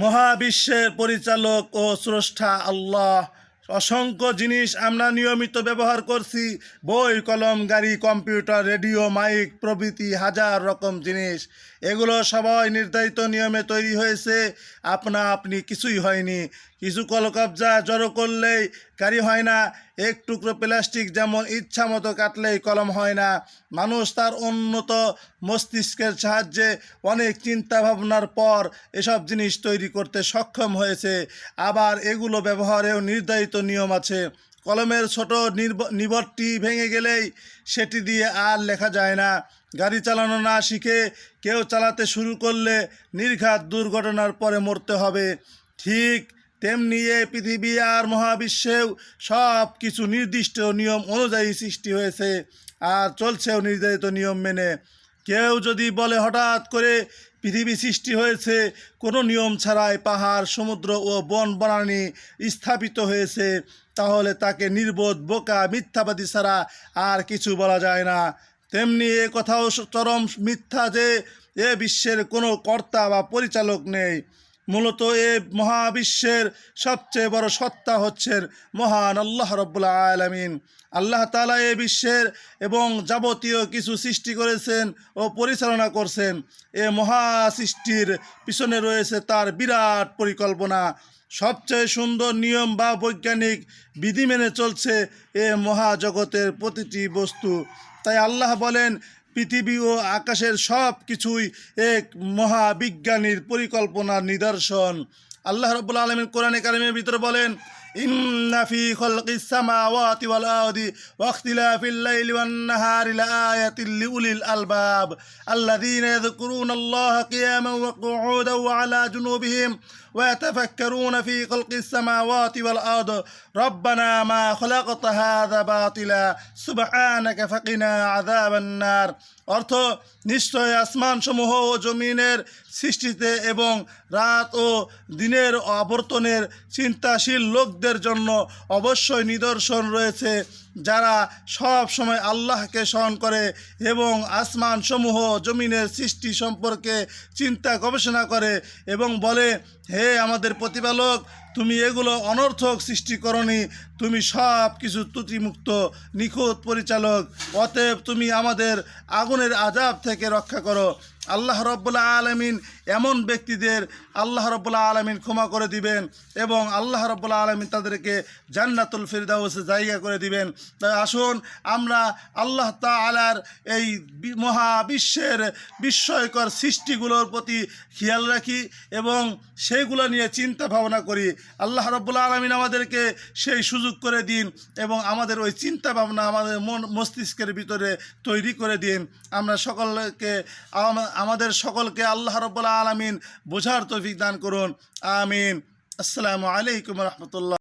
মহাবিশ্বের পরিচালক ও স্রষ্টা আল্লাহ। অসংখ্য জিনিস আমরা নিয়মিত ব্যবহার করছি, বই, কলম, গাড়ি, কম্পিউটার, রেডিও, মাইক প্রভৃতি হাজার রকম জিনিস। এগুলো সবাই নির্ধারিত নিয়মে তৈরি হয়েছে, আপনা আপনি কিছুই হয়নি। কিছু কলকবজা জড়ো করলেই গাড়ি হয় না, এক টুকরো প্লাস্টিক যেমন ইচ্ছা মতো কাটলেই কলম হয় না। মানুষ তার উন্নত মস্তিষ্কের সাহায্যে অনেক চিন্তা ভাবনার পর এসব জিনিস তৈরি করতে সক্ষম হয়েছে। আবার এগুলো ব্যবহারেও নির্ধারিত নিয়ম আছে। কলমের ছোট নিবটটি ভেঙে গেলেই সেটি দিয়ে আর লেখা যায় না। গাড়ি চালানো না শিখে কেউ চালাতে শুরু করলে নির্ঘাত দুর্ঘটনার পরে মরতে হবে। ঠিক তেমনি এই পৃথিবী আর মহাবিশ্বেও সব কিছু নির্দিষ্ট নিয়ম অনুযায়ী সৃষ্টি হয়েছে আর চলছেও নির্ধারিত নিয়ম মেনে। কেউ যদি বলে হঠাৎ করে পৃথিবী সৃষ্টি হয়েছে কোনো নিয়ম ছাড়াই, পাহাড়, সমুদ্র ও বন বনানী স্থাপিত হয়েছে, তাহলে তাকে নির্বোধ, বোকা, মিথ্যাবাদী ছাড়া আর কিছু বলা যায় না। তেমনি এ কথাও চরম মিথ্যা যে এ বিশ্বের কোনো কর্তা বা পরিচালক নেই। মূলত এ মহাবিশ্বের সবচেয়ে বড় সত্তা হচ্ছেন মহান আল্লাহ রব্বুল আলামিন। আল্লাহ তাআলা এ বিশ্বের এবং যাবতীয় কিছু সৃষ্টি করেছেন ও পরিচালনা করছেন। এ মহা সৃষ্টির পিছনে রয়েছে তার বিরাট পরিকল্পনা। সবচেয়ে সুন্দর নিয়ম বা বৈজ্ঞানিক বিধি মেনে চলছে এ মহাজগতের প্রতিটি বস্তু। তাই আল্লাহ বলেন, পৃথিবী ও আকাশের সব কিছুই এক মহাবিজ্ঞানীর পরিকল্পনার নিদর্শন। আল্লাহ রাব্বুল আলামিন কোরআনে কারিমের ভিতরে বলেন, ইন্না ফি খালকিস সামাওয়াতি ওয়াল আরদি ওয়া ইখতিলাফিল লাইলি ওয়ান নাহারি লাআয়াতিল লিউলিল আলবাব আল্লাযীনা ইয়াযকুরুনাল্লাহা কিয়ামান ওয়া qu'udan ওয়া আলা জুনুবিহিম ওয়া ইয়াতাফাক্কারুনা ফি খালকিস সামাওয়াতি ওয়াল আরদি রব্বানা মা খালাকতা হাযা বাতিলা সুবহানাকা ফাকিনা আযাবান নার। অর্থ, নিশ্চয় আসমানসমূহ ও জমিনের সৃষ্টিতে এবং রাত ও দিনের আবর্তনের চিন্তাশীল লোকদের জন্য অবশ্যই নিদর্শন রয়েছে, যারা সব সময় আল্লাহকে স্মরণ করে এবং আসমানসমূহ জমিনের সৃষ্টি সম্পর্কে চিন্তা গবেষণা করে এবং বলে, হে আমাদের প্রতিপালক, তুমি এগুলো অনর্থক সৃষ্টি করনি, তুমি সব কিছু ত্রুটিমুক্ত নিখুঁত পরিচালক, অতএব তুমি আমাদের আগুনের আযাব থেকে রক্ষা করো। আল্লাহ রাব্বুল আলামিন এমন ব্যক্তিদের আল্লাহ রাব্বুল আলামিন ক্ষমা করে দিবেন এবং আল্লাহ রাব্বুল আলামিন তাদেরকে জান্নাতুল ফিরদাউসে জায়গা করে দিবেন। তাই আসুন আমরা আল্লাহ তাআলার এই মহাবিশ্বের বিস্ময়কর সৃষ্টিগুলোর প্রতি খেয়াল রাখি এবং সেইগুলো নিয়ে চিন্তা ভাবনা করি। আল্লাহ রাব্বুল আলামিন আমাদেরকে সেই সুযোগ করে দিন এবং আমাদের ওই চিন্তা ভাবনা আমাদের মস্তিষ্কের ভিতরে তৈরি করে দিন। আমরা আমাদের সকলকে আল্লাহ রাব্বুল আলামিন বোঝার তৌফিক দান করুন। আমিন। আসসালামু আলাইকুম ওয়া রাহমাতুল্লাহ।